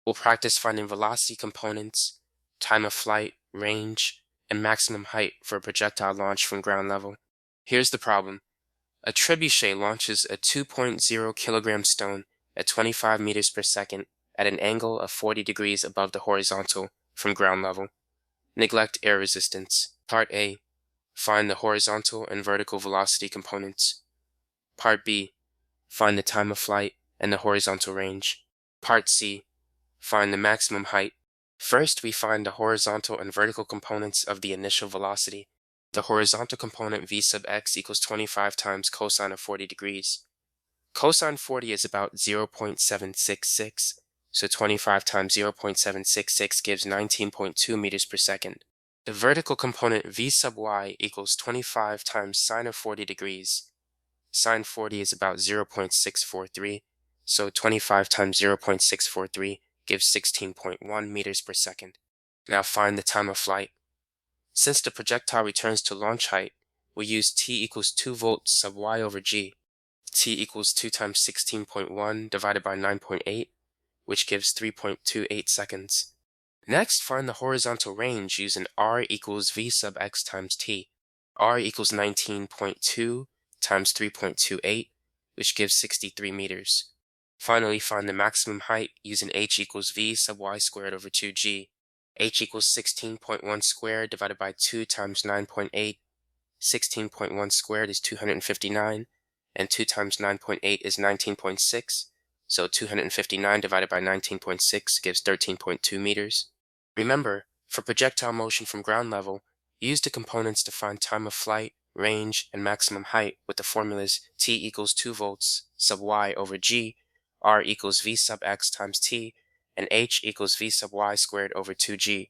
We'll practice finding velocity components, time of flight, range, and maximum height for a projectile launch from ground level. Here's the problem. A trebuchet launches a 2.0 kilogram stone at 25 meters per second at an angle of 40 degrees above the horizontal from ground level. Neglect air resistance. Part A. Find the horizontal and vertical velocity components. Part B. Find the time of flight and the horizontal range. Part C. Find the maximum height. First, we find the horizontal and vertical components of the initial velocity. The horizontal component v sub x equals 25 times cosine of 40 degrees. Cosine 40 is about 0.766, so 25 times 0.766 gives 19.2 meters per second. The vertical component v sub y equals 25 times sine of 40 degrees. Sine 40 is about 0.643, so 25 times 0.643 gives 16.1 meters per second. Now find the time of flight. Since the projectile returns to launch height, we use t equals 2 volts sub y over g. T equals 2 times 16.1 divided by 9.8, which gives 3.28 seconds. Next, find the horizontal range using r equals v sub x times t. R equals 19.2 times 3.28, which gives 63 meters. Finally, find the maximum height using h equals v sub y squared over 2g. H equals 16.1 squared divided by 2 times 9.8. 16.1 squared is 259, and 2 times 9.8 is 19.6, so 259 divided by 19.6 gives 13.2 meters. Remember, for projectile motion from ground level, use the components to find time of flight, range, and maximum height with the formulas t equals 2 volts sub y over g, r equals v sub x times t, and h equals v sub y squared over 2g.